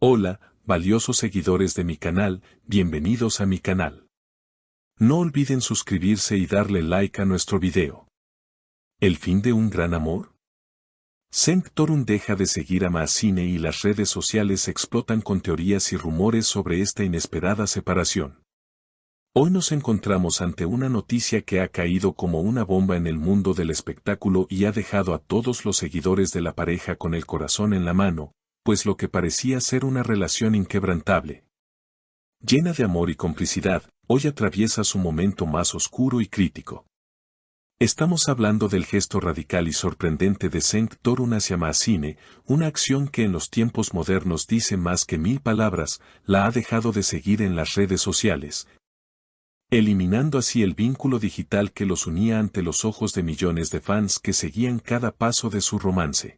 Hola, valiosos seguidores de mi canal, bienvenidos a mi canal. No olviden suscribirse y darle like a nuestro video. ¿El fin de un gran amor? Cenk Torun deja de seguir a Maasine y las redes sociales explotan con teorías y rumores sobre esta inesperada separación. Hoy nos encontramos ante una noticia que ha caído como una bomba en el mundo del espectáculo y ha dejado a todos los seguidores de la pareja con el corazón en la mano, pues lo que parecía ser una relación inquebrantable, llena de amor y complicidad, hoy atraviesa su momento más oscuro y crítico. Estamos hablando del gesto radical y sorprendente de Cenk Torun hacia Maasine, una acción que en los tiempos modernos dice más que 1000 palabras, la ha dejado de seguir en las redes sociales, eliminando así el vínculo digital que los unía ante los ojos de millones de fans que seguían cada paso de su romance.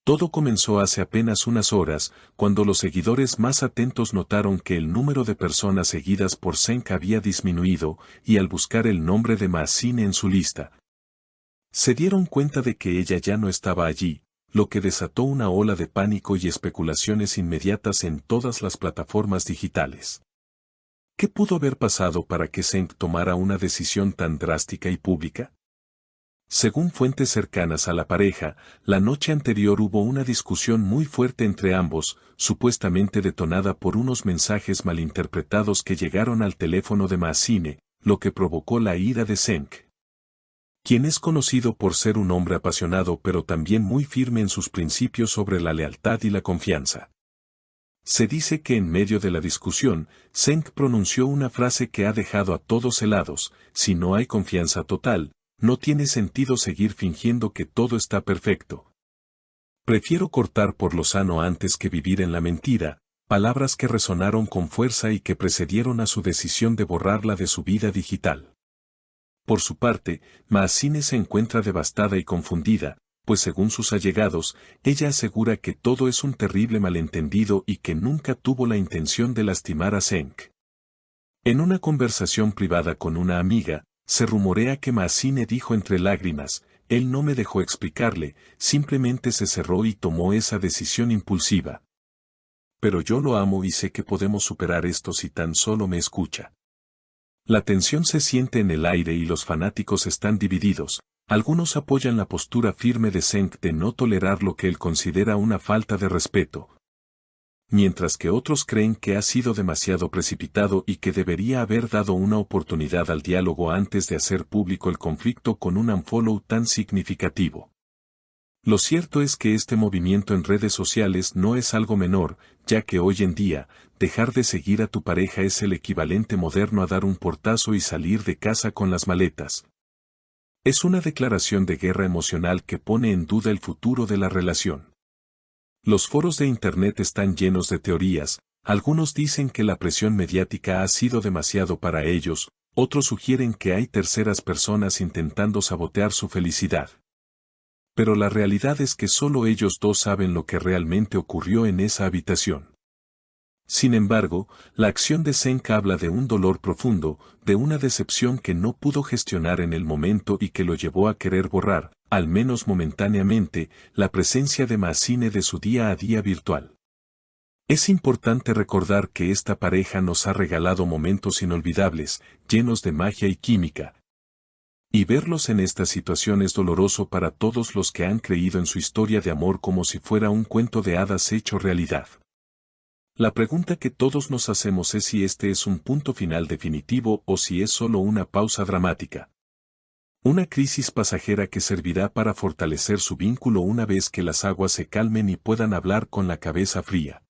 Todo comenzó hace apenas unas horas, cuando los seguidores más atentos notaron que el número de personas seguidas por Cenk había disminuido, y al buscar el nombre de Maasine en su lista, se dieron cuenta de que ella ya no estaba allí, lo que desató una ola de pánico y especulaciones inmediatas en todas las plataformas digitales. ¿Qué pudo haber pasado para que Cenk tomara una decisión tan drástica y pública? Según fuentes cercanas a la pareja, la noche anterior hubo una discusión muy fuerte entre ambos, supuestamente detonada por unos mensajes malinterpretados que llegaron al teléfono de Maasine, lo que provocó la ira de Cenk, quien es conocido por ser un hombre apasionado pero también muy firme en sus principios sobre la lealtad y la confianza. Se dice que en medio de la discusión, Cenk pronunció una frase que ha dejado a todos helados: si no hay confianza total, no tiene sentido seguir fingiendo que todo está perfecto. Prefiero cortar por lo sano antes que vivir en la mentira, palabras que resonaron con fuerza y que precedieron a su decisión de borrarla de su vida digital. Por su parte, Maasine se encuentra devastada y confundida, pues según sus allegados, ella asegura que todo es un terrible malentendido y que nunca tuvo la intención de lastimar a Cenk. En una conversación privada con una amiga, se rumorea que Maasine dijo entre lágrimas: él no me dejó explicarle, simplemente se cerró y tomó esa decisión impulsiva. Pero yo lo amo y sé que podemos superar esto si tan solo me escucha. La tensión se siente en el aire y los fanáticos están divididos. Algunos apoyan la postura firme de Cenk de no tolerar lo que él considera una falta de respeto, mientras que otros creen que ha sido demasiado precipitado y que debería haber dado una oportunidad al diálogo antes de hacer público el conflicto con un unfollow tan significativo. Lo cierto es que este movimiento en redes sociales no es algo menor, ya que hoy en día, dejar de seguir a tu pareja es el equivalente moderno a dar un portazo y salir de casa con las maletas. Es una declaración de guerra emocional que pone en duda el futuro de la relación. Los foros de Internet están llenos de teorías, algunos dicen que la presión mediática ha sido demasiado para ellos, otros sugieren que hay terceras personas intentando sabotear su felicidad. Pero la realidad es que solo ellos dos saben lo que realmente ocurrió en esa habitación. Sin embargo, la acción de Cenk habla de un dolor profundo, de una decepción que no pudo gestionar en el momento y que lo llevó a querer borrar, al menos momentáneamente, la presencia de Maasine de su día a día virtual. Es importante recordar que esta pareja nos ha regalado momentos inolvidables, llenos de magia y química. Y verlos en esta situación es doloroso para todos los que han creído en su historia de amor como si fuera un cuento de hadas hecho realidad. La pregunta que todos nos hacemos es si este es un punto final definitivo o si es solo una pausa dramática. Una crisis pasajera que servirá para fortalecer su vínculo una vez que las aguas se calmen y puedan hablar con la cabeza fría.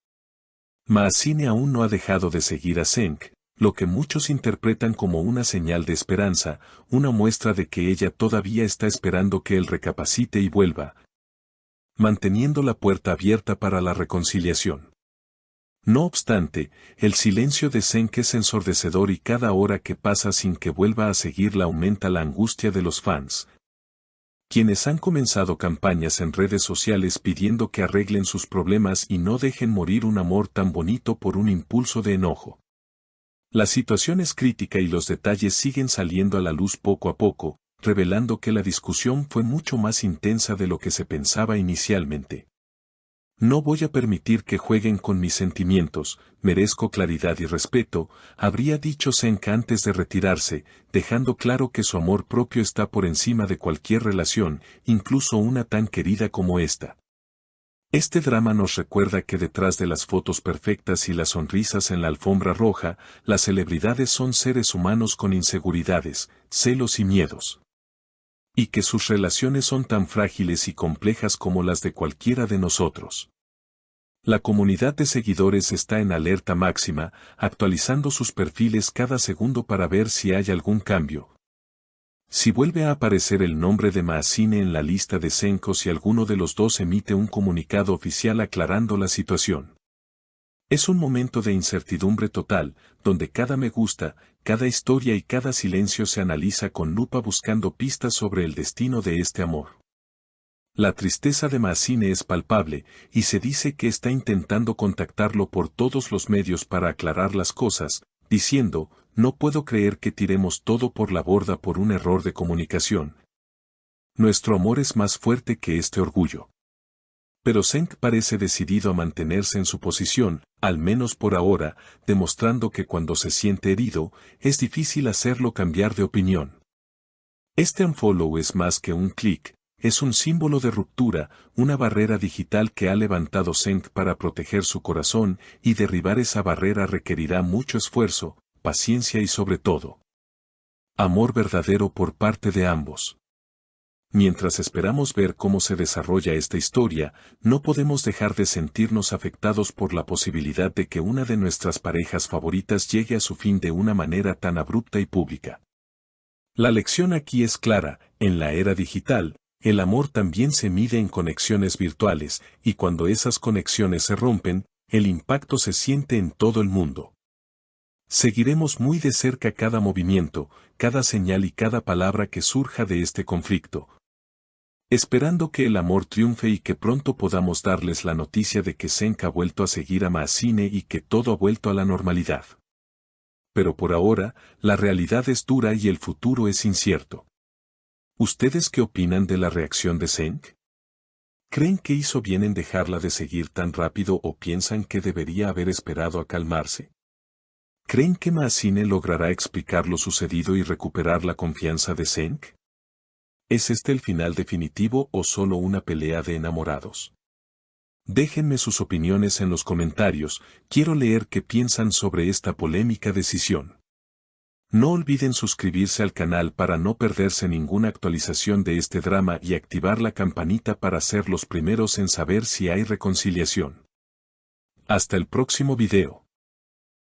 Maasine aún no ha dejado de seguir a Cenk, lo que muchos interpretan como una señal de esperanza, una muestra de que ella todavía está esperando que él recapacite y vuelva, manteniendo la puerta abierta para la reconciliación. No obstante, el silencio de Cenk es ensordecedor y cada hora que pasa sin que vuelva a seguirla aumenta la angustia de los fans, quienes han comenzado campañas en redes sociales pidiendo que arreglen sus problemas y no dejen morir un amor tan bonito por un impulso de enojo. La situación es crítica y los detalles siguen saliendo a la luz poco a poco, revelando que la discusión fue mucho más intensa de lo que se pensaba inicialmente. No voy a permitir que jueguen con mis sentimientos, merezco claridad y respeto, habría dicho Senk antes de retirarse, dejando claro que su amor propio está por encima de cualquier relación, incluso una tan querida como esta. Este drama nos recuerda que detrás de las fotos perfectas y las sonrisas en la alfombra roja, las celebridades son seres humanos con inseguridades, celos y miedos. Y que sus relaciones son tan frágiles y complejas como las de cualquiera de nosotros. La comunidad de seguidores está en alerta máxima, actualizando sus perfiles cada segundo para ver si hay algún cambio. Si vuelve a aparecer el nombre de Maazine en la lista de Senk o si alguno de los dos emite un comunicado oficial aclarando la situación. Es un momento de incertidumbre total, donde cada me gusta, cada historia y cada silencio se analiza con lupa buscando pistas sobre el destino de este amor. La tristeza de Maazine es palpable, y se dice que está intentando contactarlo por todos los medios para aclarar las cosas, diciendo, no puedo creer que tiremos todo por la borda por un error de comunicación. Nuestro amor es más fuerte que este orgullo. Pero Senk parece decidido a mantenerse en su posición, al menos por ahora, demostrando que cuando se siente herido, es difícil hacerlo cambiar de opinión. Este unfollow es más que un clic, es un símbolo de ruptura, una barrera digital que ha levantado Senk para proteger su corazón, y derribar esa barrera requerirá mucho esfuerzo, paciencia y sobre todo, amor verdadero por parte de ambos. Mientras esperamos ver cómo se desarrolla esta historia, no podemos dejar de sentirnos afectados por la posibilidad de que una de nuestras parejas favoritas llegue a su fin de una manera tan abrupta y pública. La lección aquí es clara, en la era digital, el amor también se mide en conexiones virtuales, y cuando esas conexiones se rompen, el impacto se siente en todo el mundo. Seguiremos muy de cerca cada movimiento, cada señal y cada palabra que surja de este conflicto, esperando que el amor triunfe y que pronto podamos darles la noticia de que Senk ha vuelto a seguir a Maazine y que todo ha vuelto a la normalidad. Pero por ahora, la realidad es dura y el futuro es incierto. ¿Ustedes qué opinan de la reacción de Senk? ¿Creen que hizo bien en dejarla de seguir tan rápido o piensan que debería haber esperado a calmarse? ¿Creen que Maazine logrará explicar lo sucedido y recuperar la confianza de Senk? ¿Es este el final definitivo o solo una pelea de enamorados? Déjenme sus opiniones en los comentarios, quiero leer qué piensan sobre esta polémica decisión. No olviden suscribirse al canal para no perderse ninguna actualización de este drama y activar la campanita para ser los primeros en saber si hay reconciliación. Hasta el próximo video.